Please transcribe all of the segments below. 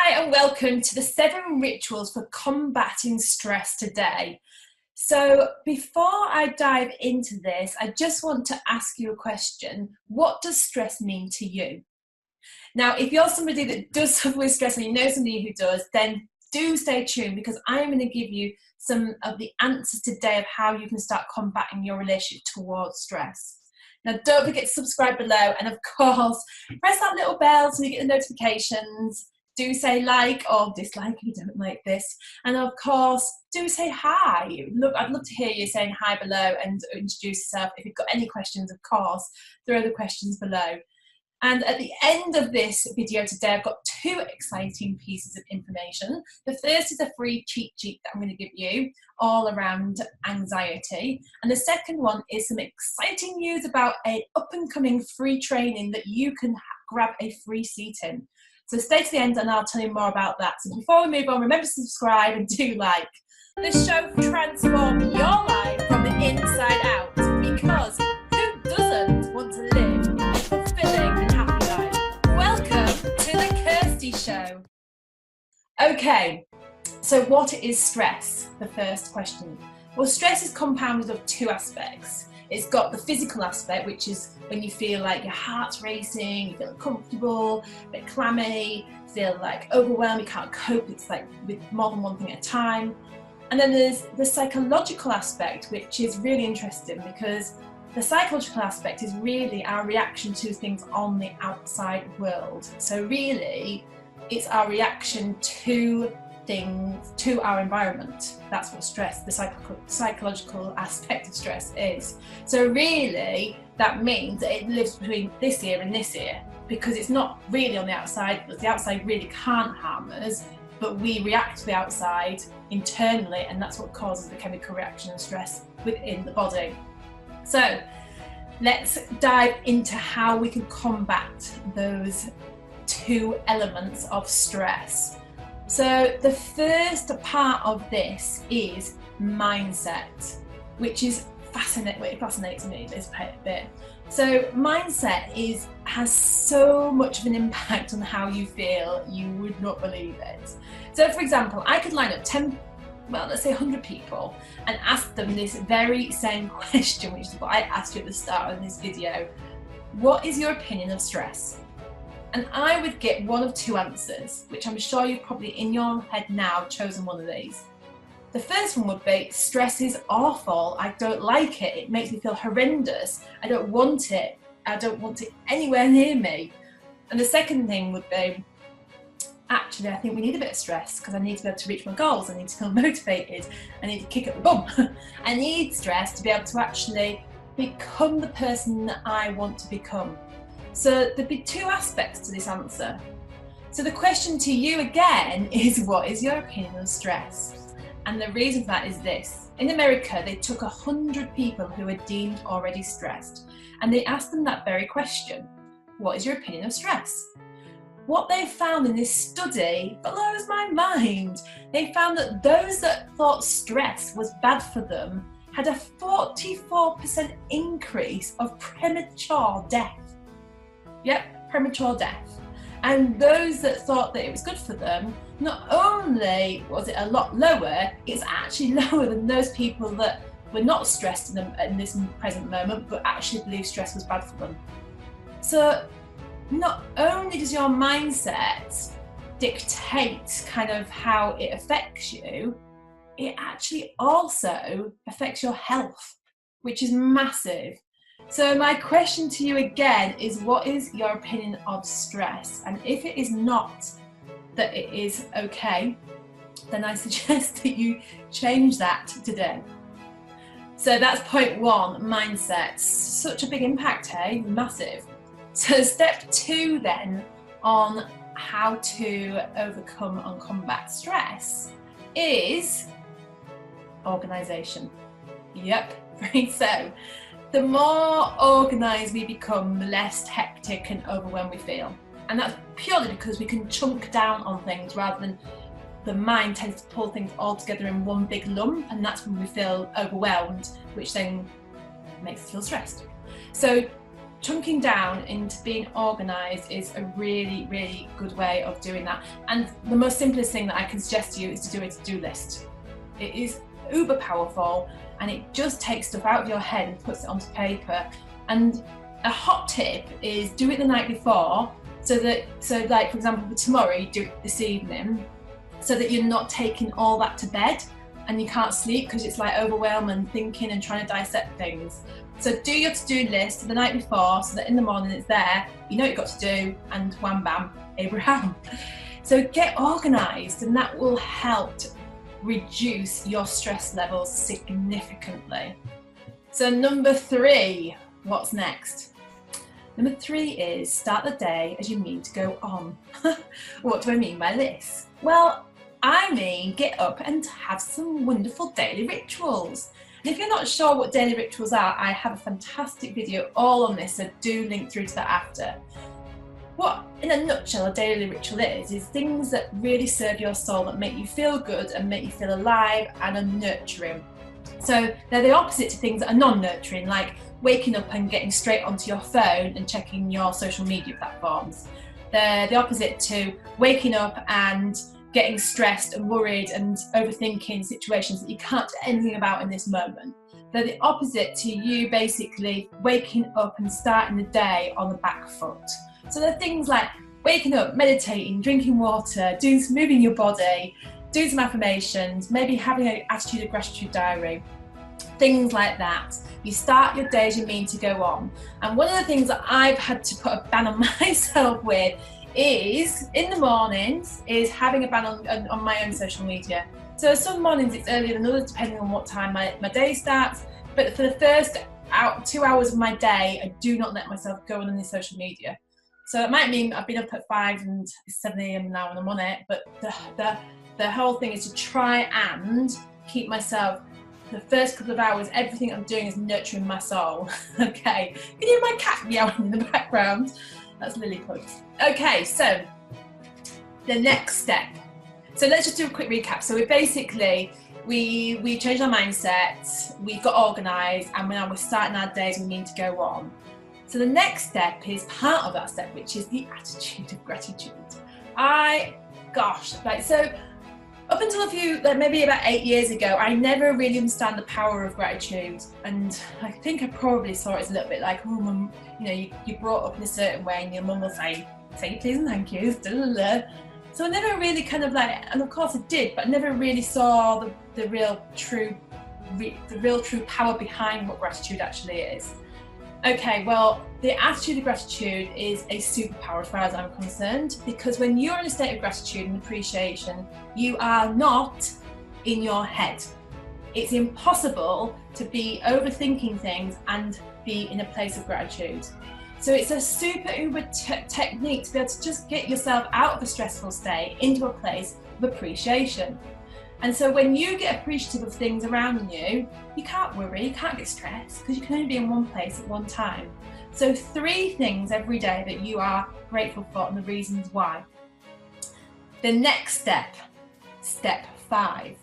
Hi and welcome to the 7 rituals for combating stress today. So before I dive into this, I just want to ask you a question. What does stress mean to you? Now, if you're somebody that does suffer with stress and you know somebody who does, then do stay tuned because I'm going to give you some of the answers today of how you can start combating your relationship towards stress. Now, don't forget to subscribe below and, of course, press that little bell so you get the notifications. Do say like or dislike if you don't like this. And, of course, do say hi. Look, I'd love to hear you saying hi below and introduce yourself. If you've got any questions, of course, throw the questions below. And at the end of this video today, I've got 2 exciting pieces of information. The first is a free cheat sheet that I'm going to give you all around anxiety. And the second one is some exciting news about an up-and-coming free training that you can grab a free seat in. So stay to the end and I'll tell you more about that. So before we move on, remember to subscribe and do like. This show will transform your life from the inside out, because who doesn't want to live a fulfilling and happy life? Welcome to the Kirsty Show. Okay, so what is stress? The first question. Well, stress is compounded of 2 aspects. It's got the physical aspect, which is when you feel like your heart's racing, you feel uncomfortable, a bit clammy, feel like overwhelmed, you can't cope, it's like with more than one thing at a time. And then there's the psychological aspect, which is really interesting because the psychological aspect is really our reaction to things on the outside world. So really, it's our reaction to things, to our environment. That's what stress, the psychological aspect of stress is. So really, that means that it lives between this ear and this ear, because it's not really on the outside, but the outside really can't harm us, but we react to the outside internally, and that's what causes the chemical reaction and stress within the body. So let's dive into how we can combat those 2 elements of stress. So the first part of this is mindset, which is fascinating. It fascinates me, this bit. So mindset has so much of an impact on how you feel, you would not believe it. So for example, I could line up 100 people and ask them this very same question, which is what I asked you at the start of this video. What is your opinion of stress? And I would get one of 2 answers, which I'm sure you've probably in your head now chosen one of these. The first one would be, stress is awful, I don't like it, it makes me feel horrendous, I don't want it anywhere near me. And the second thing would be, actually I think we need a bit of stress because I need to be able to reach my goals, I need to feel motivated, I need to kick up the bum. I need stress to be able to actually become the person that I want to become. So there'd be 2 aspects to this answer. So the question to you again is, what is your opinion of stress? And the reason for that is this. In America, they took 100 people who were deemed already stressed, and they asked them that very question. What is your opinion of stress? What they found in this study blows my mind. They found that those that thought stress was bad for them had a 44% increase of premature death. Yep, premature death. And those that thought that it was good for them, not only was it a lot lower, it's actually lower than those people that were not stressed in this present moment, but actually believed stress was bad for them. So not only does your mindset dictate kind of how it affects you, it actually also affects your health, which is massive. So my question to you again is, what is your opinion of stress? And if it is not that it is okay, then I suggest that you change that today. So that's point 1, mindset. Such a big impact, hey? Massive. So step 2 then on how to overcome and combat stress is organisation. Yep, right. So the more organised we become, the less hectic and overwhelmed we feel. And that's purely because we can chunk down on things rather than the mind tends to pull things all together in one big lump, and that's when we feel overwhelmed, which then makes us feel stressed. So chunking down into being organised is a really, really good way of doing that. And the most simplest thing that I can suggest to you is to do a to-do list. It is uber powerful, and it just takes stuff out of your head and puts it onto paper. And a hot tip is do it the night before, so like for example for tomorrow, you do it this evening, so that you're not taking all that to bed and you can't sleep because it's like overwhelming thinking and trying to dissect things. So do your to-do list the night before, so that in the morning it's there, you know what you've got to do, and wham bam, Abraham. So get organised, and that will help to reduce your stress levels significantly. So number 3, what's next? Number 3 is start the day as you mean to go on. What do I mean by this? Well, I mean get up and have some wonderful daily rituals. And if you're not sure what daily rituals are, I have a fantastic video all on this, so do link through to that after. What, in a nutshell, a daily ritual is things that really serve your soul, that make you feel good and make you feel alive and are nurturing. So they're the opposite to things that are non-nurturing, like waking up and getting straight onto your phone and checking your social media platforms. They're the opposite to waking up and getting stressed and worried and overthinking situations that you can't do anything about in this moment. They're the opposite to you basically waking up and starting the day on the back foot. So they're things like waking up, meditating, drinking water, moving your body, doing some affirmations, maybe having an attitude of gratitude diary, things like that. You start your day as you mean to go on. And one of the things that I've had to put a ban on myself with is, in the mornings, is having a ban on my own social media. So some mornings it's earlier than others, depending on what time my day starts. But for the first 2 hours of my day, I do not let myself go on any social media. So it might mean I've been up at 5 and it's 7 a.m. now and I'm on it, but the whole thing is to try and keep myself, the first couple of hours, everything I'm doing is nurturing my soul. Okay, can you hear my cat meowing in the background? That's Lilliput. Okay, so the next step. So let's just do a quick recap. So we basically, we changed our mindset, we got organised, and now we're starting our days we mean to go on. So the next step is part of that step, which is the attitude of gratitude. So up until maybe about 8 years ago, I never really understand the power of gratitude. And I think I probably saw it as a little bit like, oh, mum, you're brought up in a certain way and your mum will say please and thank yous. So I never really and of course I did, but I never really saw the real true power behind what gratitude actually is. Okay, well, the attitude of gratitude is a superpower as far as I'm concerned, because when you're in a state of gratitude and appreciation, you are not in your head. It's impossible to be overthinking things and be in a place of gratitude. So it's a super uber technique to be able to just get yourself out of a stressful state into a place of appreciation. And so when you get appreciative of things around you, you can't worry, you can't get stressed, because you can only be in one place at one time. So 3 things every day that you are grateful for and the reasons why. The next step, step 5,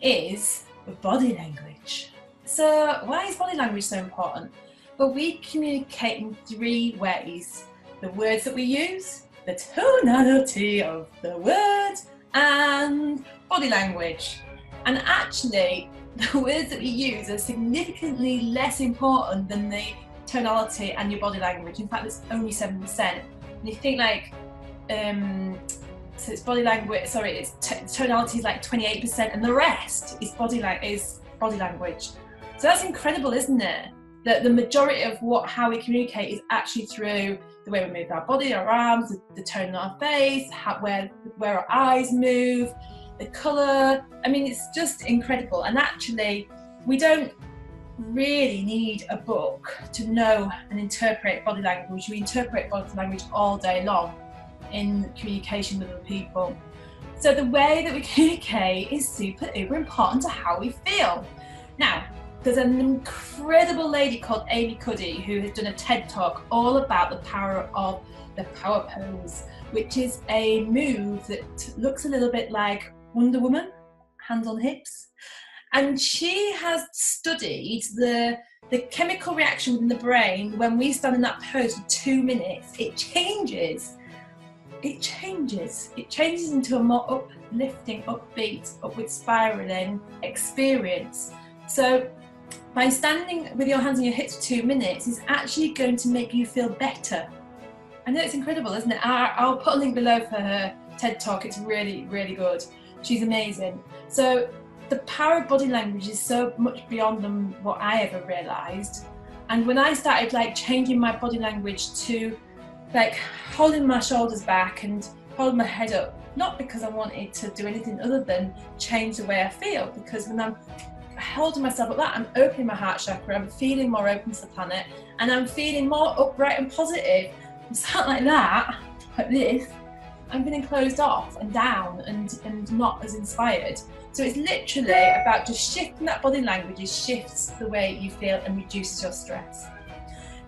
is body language. So why is body language so important? Well, we communicate in 3 ways. The words that we use, the tonality of the words, and body language. And actually, the words that we use are significantly less important than the tonality and your body language. In fact, it's only 7%. And you think so it's body language, it's tonality is like 28%, and the rest is body language. So that's incredible, isn't it? That the majority of how we communicate is actually through the way we move our body, our arms, the tone of our face, where our eyes move, the colour. I mean, it's just incredible. And actually, we don't really need a book to know and interpret body language. We interpret body language all day long in communication with other people. So the way that we communicate is super important to how we feel. Now, there's an incredible lady called Amy Cuddy who has done a TED Talk all about the power of the power pose, which is a move that looks a little bit like Wonder Woman, hands on hips. And she has studied the chemical reaction within the brain when we stand in that pose for 2 minutes. It changes. It changes into a more uplifting, upbeat, upward spiraling experience. So by standing with your hands on your hips for 2 minutes is actually going to make you feel better. I know it's incredible, isn't it? I'll put a link below for her TED Talk. It's really, really good. She's amazing. So the power of body language is so much beyond than what I ever realised. And when I started like changing my body language to like holding my shoulders back and holding my head up, not because I wanted to do anything other than change the way I feel, because when I'm holding myself like that, I'm opening my heart chakra, I'm feeling more open to the planet, and I'm feeling more upright and positive. I'm sat like that, like this, I'm feeling closed off and down and not as inspired. So it's literally about just shifting that body language. It shifts the way you feel and reduces your stress.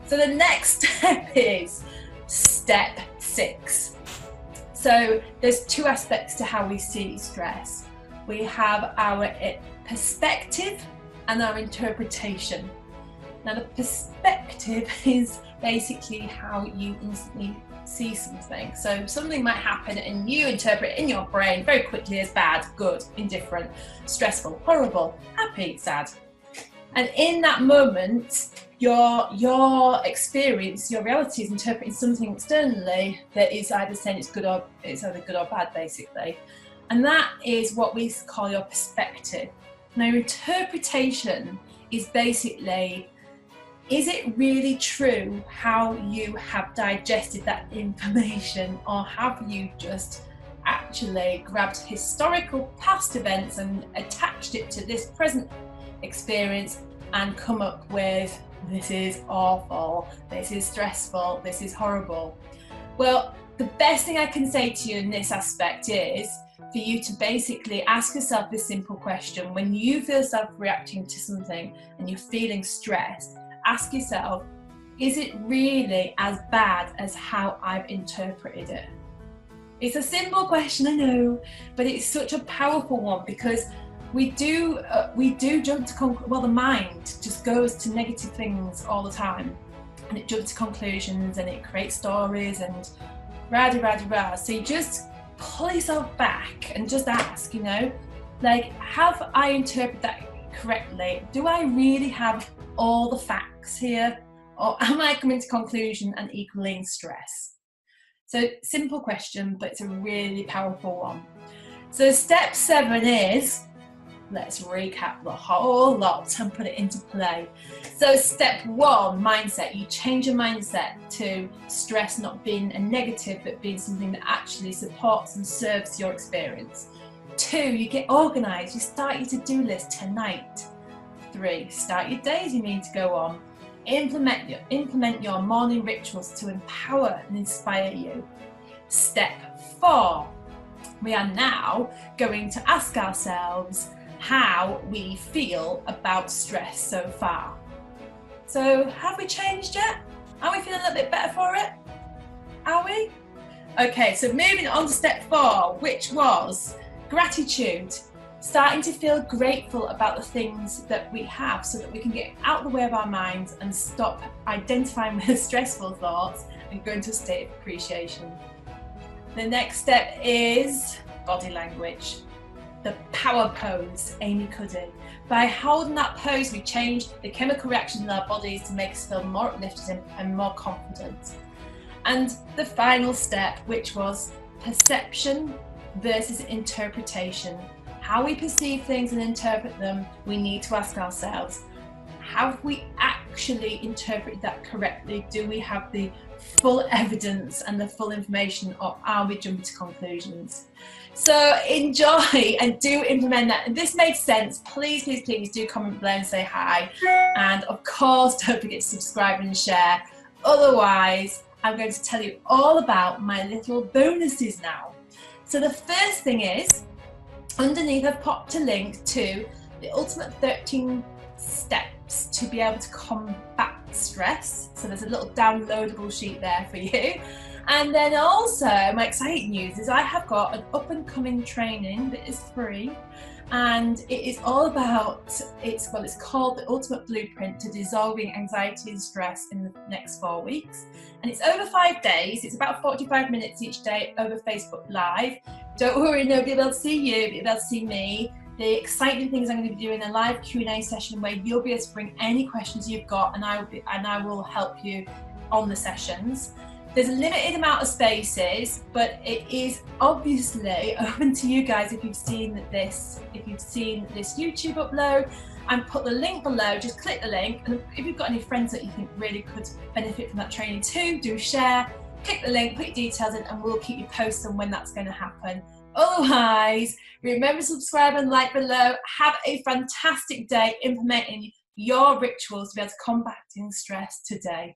So the next step is step 6. So there's 2 aspects to how we see stress. We have our perspective and our interpretation. Now the perspective is basically how you instantly see something. So something might happen and you interpret it in your brain very quickly as bad, good, indifferent, stressful, horrible, happy, sad. And in that moment, your experience, your reality is interpreting something externally that is either saying it's either good or bad, basically. And that is what we call your perspective. Now, interpretation is basically, is it really true how you have digested that information, or have you just actually grabbed historical past events and attached it to this present experience and come up with, this is awful, this is stressful, this is horrible? Well, the best thing I can say to you in this aspect is for you to basically ask yourself this simple question. When you feel yourself reacting to something and you're feeling stressed, ask yourself, is it really as bad as how I've interpreted it? It's a simple question, I know, but it's such a powerful one, because we do jump to the mind just goes to negative things all the time, and it jumps to conclusions and it creates stories and rah. So you just pull yourself back and just ask, like, have I interpreted that correctly? Do I really have all the facts here, or am I coming to conclusion and equaling stress? So simple question, but it's a really powerful one. So step 7 is, let's recap the whole lot and put it into play. So step 1, mindset. You change your mindset to stress not being a negative, but being something that actually supports and serves your experience. 2, you get organised. You start your to-do list tonight. 3, start your days you mean to go on. Implement your morning rituals to empower and inspire you. Step 4, we are now going to ask ourselves how we feel about stress so far. So have we changed yet? Are we feeling a little bit better for it? Are we? Okay, so moving on to step 4, which was gratitude. Starting to feel grateful about the things that we have, so that we can get out of the way of our minds and stop identifying with stressful thoughts and go into a state of appreciation. The next step is body language. The power pose, Amy Cuddy. By holding that pose, we change the chemical reactions in our bodies to make us feel more uplifted and more confident. And the final step, which was perception versus interpretation. How we perceive things and interpret them, we need to ask ourselves, have we actually interpreted that correctly? Do we have the full evidence and the full information, or are we jumping to conclusions? So enjoy and do implement that. If this made sense, please do comment below and say hi. And of course, don't forget to subscribe and share. Otherwise, I'm going to tell you all about my little bonuses now. So the first thing is, underneath I've popped a link to the ultimate 13 steps to be able to combat stress. So there's a little downloadable sheet there for you. And then also, my exciting news is I have got an up and coming training that is free, and it is all about, it's called The Ultimate Blueprint to Dissolving Anxiety and Stress in the next 4 weeks. And it's over 5 days. It's about 45 minutes each day over Facebook Live. Don't worry, nobody will be able to see you, but you'll be able to see me. The exciting thing is I'm going to be doing a live Q&A session where you'll be able to bring any questions you've got, and I will help you on the sessions. There's a limited amount of spaces, but it is obviously open to you guys if you've seen this YouTube upload. And put the link below, just click the link, and if you've got any friends that you think really could benefit from that training too, do share. Click the link, put your details in, and we'll keep you posted on when that's going to happen. Otherwise, remember to subscribe and like below. Have a fantastic day implementing your rituals to be able to combating stress today.